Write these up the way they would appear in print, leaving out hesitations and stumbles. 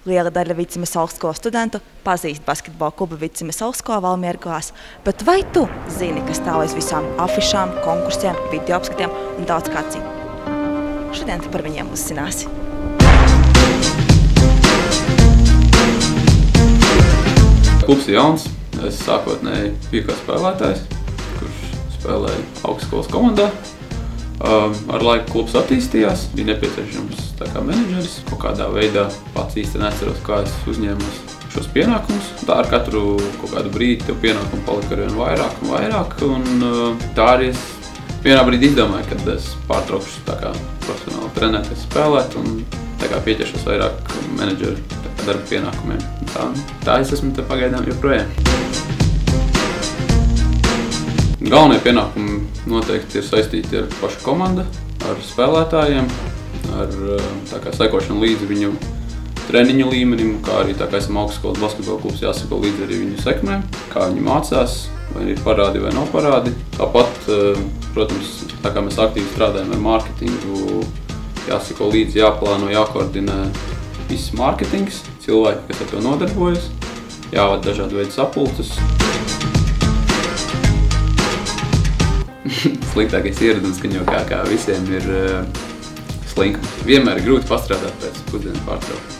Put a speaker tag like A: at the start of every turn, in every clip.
A: Liela daļa Vidzimes augstskolas studentu pazīst basketbola klubu Vidzimes augstskolā Valmiergās, bet vai tu zini, kas stāv aiz visām afišām, konkursiem, video apskatiem un daudz kā citu? Šodien tu par viņiem uzzināsi.
B: Klubs ir jauns. Es sākotnēji biju kā spēlētājs, kurš spēlēja augstskolas komandā. Ar laiku klubs attīstījās, bija nepieciešams tā kā menedžeris. Kaut kādā veidā pats īsti neatceros, kā es uzņēmos šos pienākumus. Tā ar katru kaut kādu brīdi tev pienākumu palika arvien vairāk un vairāk. Un tā arī es vienā brīdī izdomāju, kad es pārtraukšu tā kā profesionāli trenēties, spēlēt un tā kā pieķeršos vairāk menedžeru darba pienākumiem. Tā es esmu te pagaidām joprojām. Galvenie pienākumi noteikti ir saistīti ar pašu komandu, ar spēlētājiem, ar tā kā sekošanu līdzi viņu treniņu līmenim, kā arī tā kā esam augstskolas basketbola klubs, jāsako līdzi arī viņu sekmēm, kā viņi mācās, vai ir parādi vai nav parādi. Tāpat, protams, tā kā mēs aktīvi strādājam ar mārketingu, jāsako līdzi, jāplāno, jākoordinē viss mārketings, cilvēki, kas ar to nodarbojas, jāvada dažādi veidi sapulces. Sliktākais ieradums, ka jau kā visiem ir slinkums. Vienmēr ir grūti pastrādāt pēc pusdienu pārtraukuma.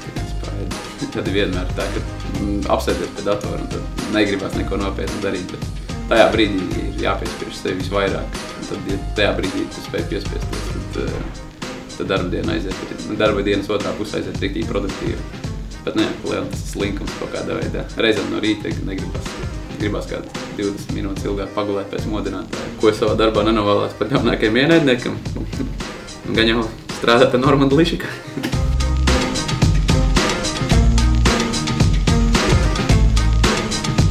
B: Tad ir vienmēr tā, ka apsēties pie datora un tad negribās neko nopietni darīt, bet tajā brīdī ir jāpiespiež sevi visvairāk. Un tad, ja tajā brīdī tu spēj piespiesties, tad darba diena aiziet. Darba dienas otrā pusē aiziet riktīgi produktīvi. Bet tas slinkums kaut kādā veidā. Reizēm no rīta gribās kādu 20 minūtes ilgāk pagulēt pēc modinātāja, ko es savā darbā nenovēlētu par jaunākajiem ienaidniekam. Gan jau strādāt ar Normandu Lišiku.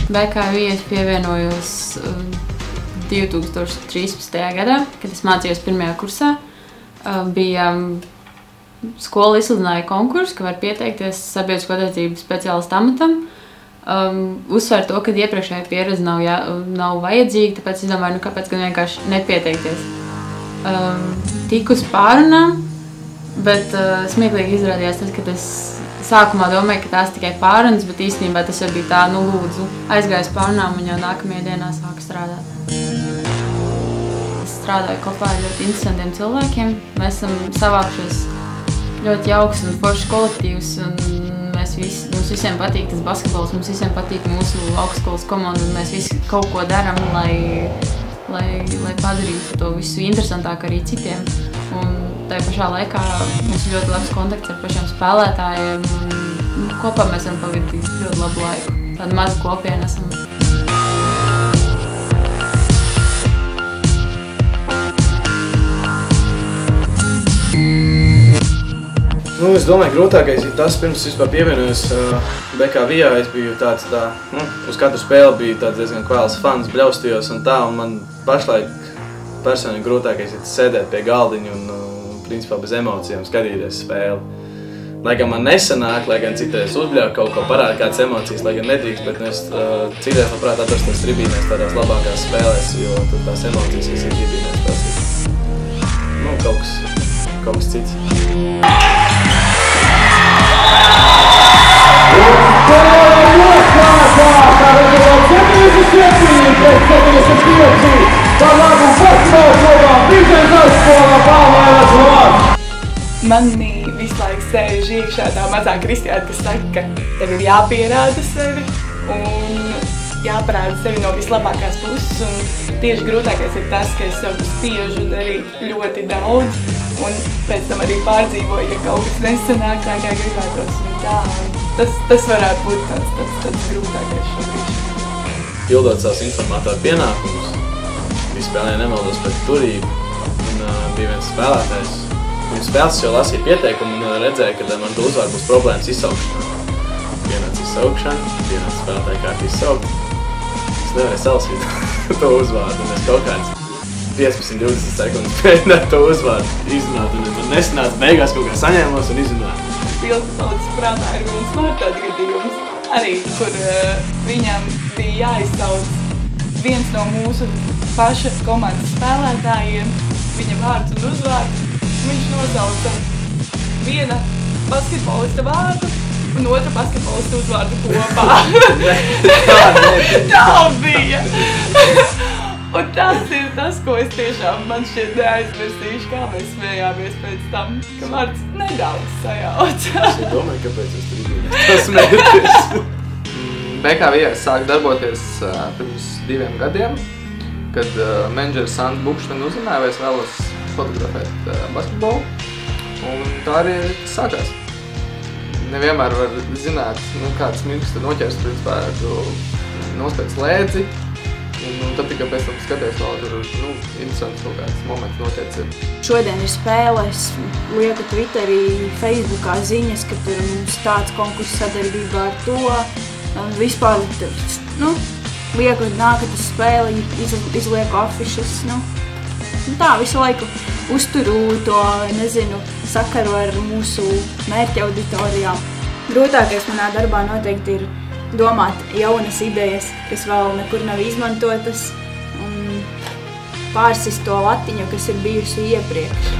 C: BKV es pievienojos 2013. gadā, kad es mācījos pirmajā kursā. Bija skola izsludināja konkursu, ka var pieteikties sabiedrisko attiecību speciālistu amatam. Uzsver to, ka iepriekšējā pieredze nav vajadzīga, tāpēc es domāju, kāpēc gan vienkārši nepieteikties. Tiku uz pārunām, bet smieklīgi izrādījās tas, ka es sākumā domāju, ka tās tikai pārunas, bet īstenībā tas jau bija tā, lūdzu, aizgāju uz pārunām un jau nākamajā dienā sāku strādāt. Es strādāju kopā ar ļoti interesantiem cilvēkiem. Mēs esam savākušies ļoti jauks un foršs kolektīvs, un mums visiem patīk tas basketbols, mums visiem patīk mūsu augstskolas komanda, un mēs visi kaut ko darām, lai padarītu to visu interesantāku arī citiem. Un tajā pašā laikā mums ir ļoti labs kontakts ar pašiem spēlētājiem, un kopā mēs varam pavadīt ļoti labu laiku. Tāda maza kopiena esam.
D: Es domāju, grūtākais ir tas, pirms vispār pievienojos BKV-ā, es biju tāds uz katru spēli biju tāds diezgan kvēls fans, bļaustījos un tā, un man pašlaik personīgi grūtākais ir sēdēt pie galdiņa un principā bez emocijām skatīties spēli. Lai gan man nesanāk, lai gan citreiz uzbļauj kaut ko parāda kādas emocijas, lai gan nedrīkst, bet es citreiz labprāt atrastos tribīnēs tādās labākās spēlēs, jo tad tās emocijas ir tribīnēs prasīt. Kaut kas cits.
E: Mani visu laiku sēž iekšā tā mazā kristiāta, kas saka, ka tev ir jāpierāda sevi un jāparāda sevi no vislabākās puses. Un tieši grūtākais ir tas, ka es sev spiežu darīt ļoti daudz un pēc tam arī pārdzīvoju, ja kaut kas nesanāk tā, kā gribētos un tā. Tas varētu būt tāds grūtākais šobrīd.
D: Pildot savus informātoru pienākumus, bija spēlēja nemaldos pret turību un bija viens spēlētājs. Viņa spēles jau lasīja pieteikumu un redzēja, ka man to uzvārdu būs problēmas izsaukšanā. Pienāca izsaukšana, pienāca spēlētāja kārt izsaukt. Es nevarēju salasīt to uzvārdu, un es kaut kāds 15-20 sekundes mēģināju to uzvārdu izrunāt, un man nesanāca beigās kaut kā saņēmos un izrunāt.
E: Pildi palicis prātā ir viens vārtāt gadījums, arī, kur viņam bija jāizsauc viens no mūsu paša komandas spēlētājiem, viņa vārds un uzvārds. Viņš nosauca viena basketbolista vārdu un otru basketbolistu uzvārdu kopā. Tā bija. Un tas ir tas, ko es tiešām man šķiet neaizmirsīšu, kā mēs smējāmies pēc tam, ka vārds nedaudz sajauca.
D: Es domāju, kāpēc es tur biju. Tas smēties.
F: BKV es sāku darboties pirms 2 gadiem, kad menedžeris Sandra Bukšs man uzrunāja, vai es vēlos fotografēt basketbolu. Un tā arī sākās. Nevienmēr var zināt, kāds mirklis tad noķers, principā, tu nospēc slēdzi. Un tad tikai pēc tam skaties vēl tur, interesants kaut kāds moments notiec ir.
G: Šodien ir spēle, es lieku Twitterī, Facebookā ziņas, ka tur mums tāds konkurss sadarbībā ar to. Un vispār, lieku nākat uz spēli, izlieku afišas, tā visu laiku uzturu to, sakaru ar mūsu mērķa auditorijām. Grūtākais manā darbā noteikti ir domāt jaunas idejas, kas vēl nekur nav izmantotas, un pārsist to latiņu, kas ir bijusi iepriekš.